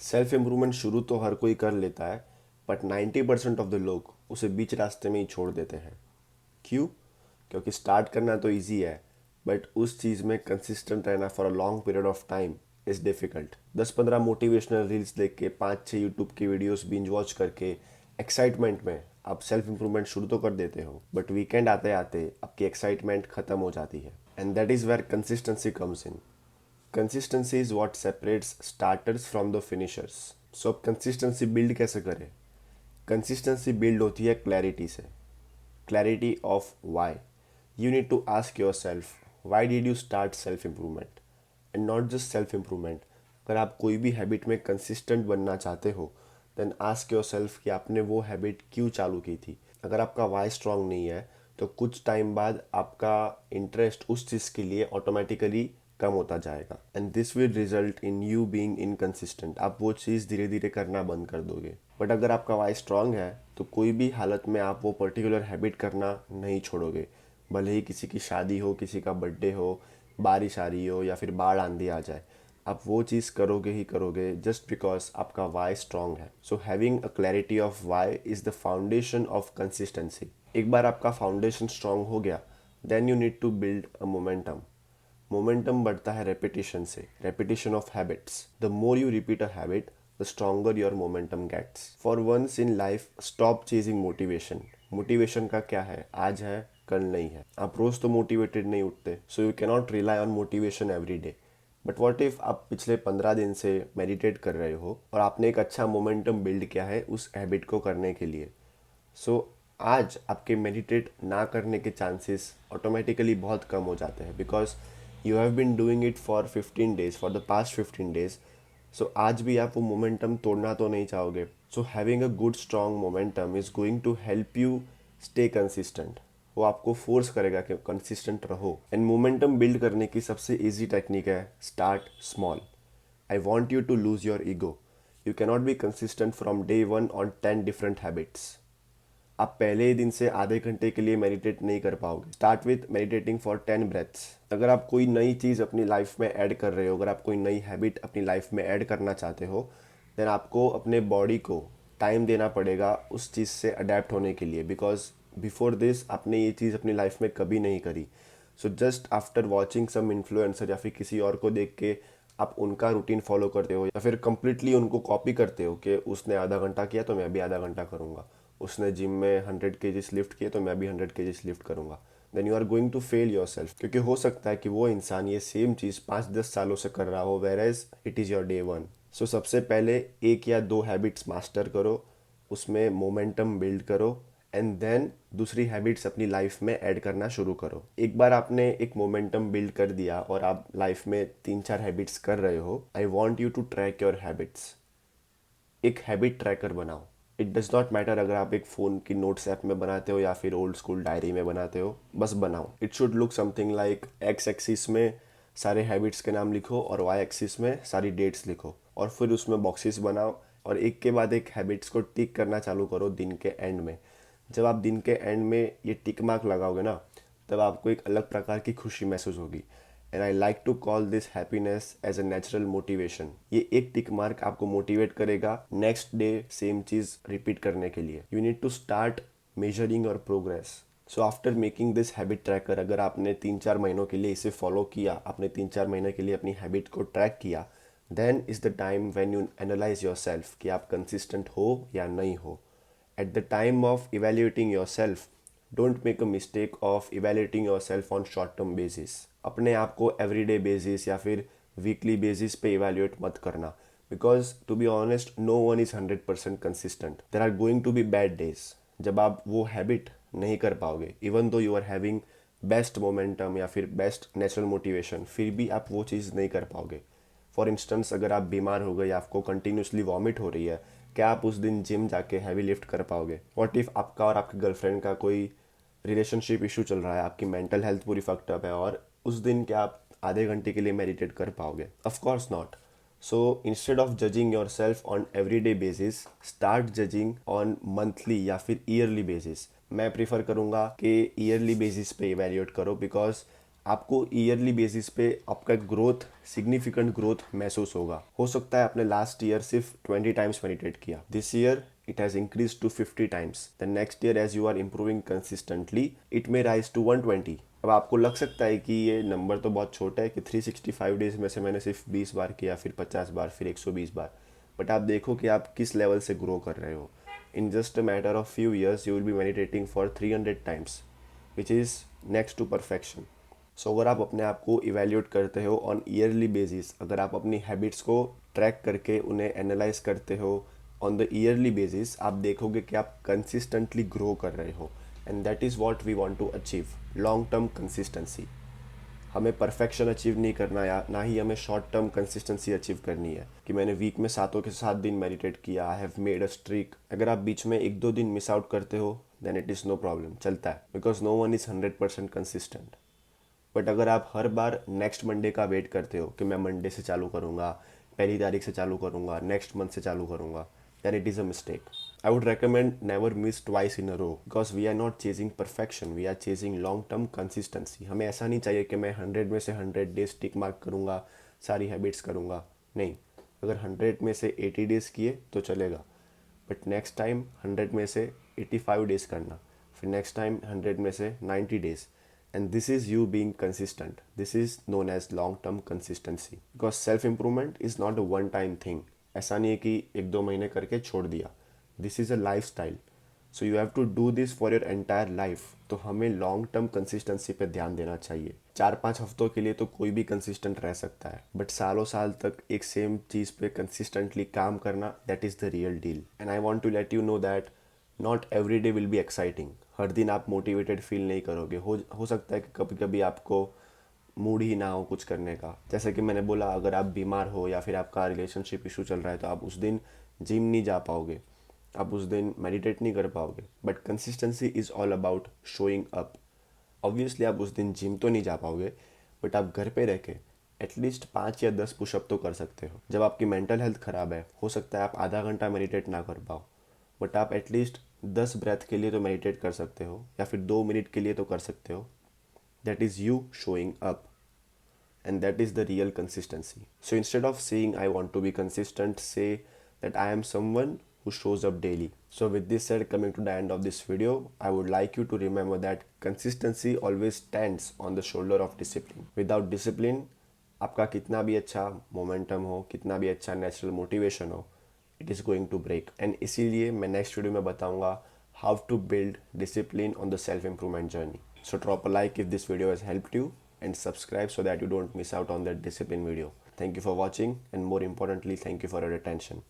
Self improvement शुरू तो हर कोई कर लेता है, बट 90% ऑफ द लोग उसे बीच रास्ते में ही छोड़ देते हैं। क्यों? क्योंकि स्टार्ट करना तो इजी है, बट उस चीज़ में कंसिस्टेंट रहना for a long period of time is difficult. 10-15 motivational reels देख के, 5-6 यूट्यूब की वीडियोस बिंज वॉच करके एक्साइटमेंट में आप सेल्फ इम्प्रूवमेंट शुरू तो कर देते हो, बट वीकेंड आते आते आपकी एक्साइटमेंट ख़त्म हो जाती है। And that is where consistency comes in. Consistency is what separates starters from the finishers. So अब कंसिस्टेंसी बिल्ड कैसे करें? कंसिस्टेंसी बिल्ड होती है क्लैरिटी से। Clarity of why. You need to ask yourself why did you start self improvement, and not just self improvement. अगर आप कोई भी हैबिट में कंसिस्टेंट बनना चाहते हो, देन आस्क योर सेल्फ कि आपने वो हैबिट क्यों चालू की थी। अगर आपका वाई स्ट्रांग नहीं है तो कुछ टाइम बाद आपका इंटरेस्ट उस चीज़ के लिए ऑटोमेटिकली कम होता जाएगा, and this will result in you being inconsistent. आप वो चीज़ धीरे धीरे करना बंद कर दोगे। बट अगर आपका वाई स्ट्रांग है तो कोई भी हालत में आप वो पर्टिकुलर हैबिट करना नहीं छोड़ोगे। भले ही किसी की शादी हो, किसी का बर्थडे हो, बारिश आ रही हो या फिर बाढ़ आंधी आ जाए, आप वो चीज़ करोगे ही करोगे जस्ट बिकॉज आपका वाई स्ट्रांग है। So having a clarity of why is the foundation of consistency. एक बार आपका फाउंडेशन स्ट्रांग हो गया, then you need to build a momentum. Momentum बढ़ता है रेपिटेशन से, repetition of habits. The more you repeat a habit, the stronger your momentum gets. For once in life stop chasing motivation. Motivation का क्या है? आज है, कल नहीं है। आप रोज तो मोटिवेटेड नहीं उठते, so you cannot rely on motivation every day. But what if आप पिछले 15 दिन से मेडिटेट कर रहे हो और आपने एक अच्छा मोमेंटम बिल्ड किया है उस हैबिट को करने के लिए। सो आज आपके मेडिटेट ना करने के चांसेस ऑटोमेटिकली बहुत कम हो जाते हैं, because you have been doing it for 15 days, for the past 15 days. So आज भी आप वो मोमेंटम तोड़ना तो नहीं चाहोगे। So having a good strong momentum is going to help you stay consistent. वो आपको फोर्स करेगा कि कंसिस्टेंट रहो। एंड मोमेंटम बिल्ड करने की सबसे ईजी टेक्निक है start small. I want you to lose your ego. You cannot be consistent from day one on 10 different habits. आप पहले ही दिन से आधे घंटे के लिए मेडिटेट नहीं कर पाओगे। Start with meditating for 10 breaths. अगर आप कोई नई चीज़ अपनी लाइफ में ऐड कर रहे हो, अगर आप कोई नई हैबिट अपनी लाइफ में ऐड करना चाहते हो, देन आपको अपने बॉडी को टाइम देना पड़ेगा उस चीज़ से अडेप्ट होने के लिए, बिकॉज बिफोर दिस आपने ये चीज़ अपनी लाइफ में कभी नहीं करी। So just after watching some influencer या फिर किसी और को देख के आप उनका रूटीन फॉलो करते हो या फिर कंप्लीटली उनको कॉपी करते हो कि उसने आधा घंटा किया तो मैं भी आधा घंटा करूँगा, उसने जिम में 100 kgs लिफ्ट किए तो मैं भी 100 kgs लिफ्ट करूँगा, then you are going to fail yourself. क्योंकि हो सकता है कि वो इंसान ये सेम चीज़ 5-10 सालों से कर रहा हो, whereas it is your day one. So सबसे पहले एक या दो हैबिट्स मास्टर करो, उसमें मोमेंटम बिल्ड करो, एंड देन दूसरी हैबिट्स अपनी लाइफ में ऐड करना शुरू करो। एक बार आपने एक मोमेंटम बिल्ड कर दिया और आप लाइफ में 3-4 हैबिट्स कर रहे हो, I want you to track your habits. एक हैबिट ट्रैकर बनाओ। इट डज नॉट मैटर अगर आप एक फ़ोन की नोट्स ऐप में बनाते हो या फिर ओल्ड स्कूल डायरी में बनाते हो, बस बनाओ। It should look something like x axis में सारे हैबिट्स के नाम लिखो और वाई एक्सिस में सारी डेट्स लिखो, और फिर उसमें बॉक्सेस बनाओ और एक के बाद एक हैबिट्स को टिक करना चालू करो दिन के एंड में। जब आप दिन के एंड में ये टिक मार्क लगाओगे ना, तब आपको एक अलग प्रकार की खुशी महसूस होगी। And I like to call this happiness as a natural motivation. ये एक टिक मार्क आपको मोटिवेट करेगा नेक्स्ट डे सेम चीज़ रिपीट करने के लिए। You need to start measuring your progress. So after making this habit tracker, अगर आपने 3-4 महीनों के लिए इसे फॉलो किया, आपने 3-4 महीने के लिए अपनी हैबिट को ट्रैक किया, then is the time when you analyse yourself कि आप कंसिस्टेंट हो या नहीं हो। At the time of evaluating yourself, don't make a mistake of evaluating yourself on short term basis. अपने आप को everyday basis या फिर weekly basis पे evaluate मत करना, because to be honest no one is 100% consistent. There are going to be bad days जब आप वो habit नहीं कर पाओगे, even though you are having best momentum या फिर best natural motivation, फिर भी आप वो चीज़ नहीं कर पाओगे। फॉर इंस्टेंस अगर आप बीमार हो गए, आपको कंटिन्यूसली वॉमिट हो रही है, क्या आप उस दिन जिम जाके हैवी लिफ्ट कर पाओगे? व्हाट इफ़ आपका और आपकी गर्लफ्रेंड का कोई रिलेशनशिप इशू चल रहा है, आपकी मेंटल हेल्थ पूरी फक्ट अप है, और उस दिन क्या आप आधे घंटे के लिए मेडिटेट कर पाओगे? Of course not. So instead of judging your self on everyday basis, start judging on monthly या फिर ईयरली बेसिस। मैं प्रीफर करूँगा कि ईयरली बेसिस पे इवेल्यूएट करो, बिकॉज आपको ईयरली बेसिस पे आपका ग्रोथ, सिग्निफिकेंट ग्रोथ महसूस होगा। हो सकता है आपने लास्ट ईयर सिर्फ 20 टाइम्स मेडिटेट किया, this year it has increased to 50 times. The next year as you are improving consistently, it may rise to 120. अब आपको लग सकता है कि ये नंबर तो बहुत छोटा है कि 365 डेज में से मैंने सिर्फ 20 बार किया, फिर 50 बार, फिर 120 बार। बट आप देखो कि आप किस लेवल से ग्रो कर रहे हो। In just a matter of few years you will be meditating for 300 times, which is next to perfection. So अगर आप अपने आप को इवेल्यूएट करते हो ऑन ईयरली बेसिस, अगर आप अपनी हैबिट्स को ट्रैक करके उन्हें एनालाइज करते हो ऑन द ईयरली बेसिस, आप देखोगे कि आप कंसिस्टेंटली ग्रो कर रहे हो। And that is what we want to achieve, long term consistency. हमें परफेक्शन अचीव नहीं करना, या ना ही हमें शॉर्ट टर्म कंसिस्टेंसी अचीव करनी है कि मैंने वीक में 7 दिन मेडिटेट किया, I have made a streak. अगर आप बीच में 1-2 दिन मिस आउट करते हो then it is no problem, चलता है, because no one is 100% consistent. But अगर आप हर बार नेक्स्ट मंडे का वेट करते हो कि मैं मंडे से चालू करूँगा, 1 तारीख से चालू करूँगा, नेक्स्ट मंथ से चालू करूँगा, then it is a mistake. I would recommend never miss twice in a row because we are not chasing perfection, we are chasing long term consistency. हमें ऐसा नहीं चाहिए कि मैं 100 में से 100 डेज टिक मार्क करूँगा, सारी हैबिट्स करूँगा। नहीं, अगर 100 में से 80 डेज किए तो चलेगा, बट नेक्स्ट टाइम 100 में से 85 डेज करना, फिर नेक्स्ट टाइम 100 में से 90 days. And this is you being consistent. This is known as long-term consistency. Because self-improvement is not a one-time thing. ऐसा नहीं है कि 1-2 महीने करके छोड़ दिया। This is a lifestyle. So you have to do this for your entire life. तो हमें लॉन्ग टर्म कंसिस्टेंसी पे ध्यान देना चाहिए। 4-5 हफ्तों के लिए तो कोई भी कंसिस्टेंट रह सकता है, बट सालों साल तक एक सेम चीज़ पे कंसिस्टेंटली काम करना, that is the real deal. And I want to let you know that not every day will be exciting. हर दिन आप मोटिवेटेड फील नहीं करोगे। हो सकता है कि कभी कभी आपको मूड ही ना हो कुछ करने का। जैसे कि मैंने बोला, अगर आप बीमार हो या फिर आपका रिलेशनशिप इशू चल रहा है तो आप उस दिन जिम नहीं जा पाओगे, आप उस दिन मेडिटेट नहीं कर पाओगे। But consistency is all about showing up. Obviously आप उस दिन जिम तो नहीं जा पाओगे, बट आप घर पे रह के एटलीस्ट 5 या 10 पुशअप तो कर सकते हो। जब आपकी मेंटल हेल्थ ख़राब है, हो सकता है आप आधा घंटा मेडिटेट ना कर पाओ, बट आप एटलीस्ट 10 ब्रेथ के लिए तो मेडिटेट कर सकते हो, या फिर 2 मिनट के लिए तो कर सकते हो। That is you showing up, and that is the real consistency. So instead of saying I want to be consistent, say that I am someone who shows up daily. So with this said, coming to the end of this video, I would like you to remember that consistency always stands on the shoulder of discipline. Without discipline, आपका कितना भी अच्छा momentum हो, कितना भी अच्छा natural motivation हो, it is going to break. And इसीलिए मैं नेक्स्ट वीडियो में बताऊंगा how to build discipline on the self improvement journey. So drop a like if this video has helped you, and subscribe so that you don't miss out on that discipline video. Thank you for watching, and more importantly, thank you for your attention.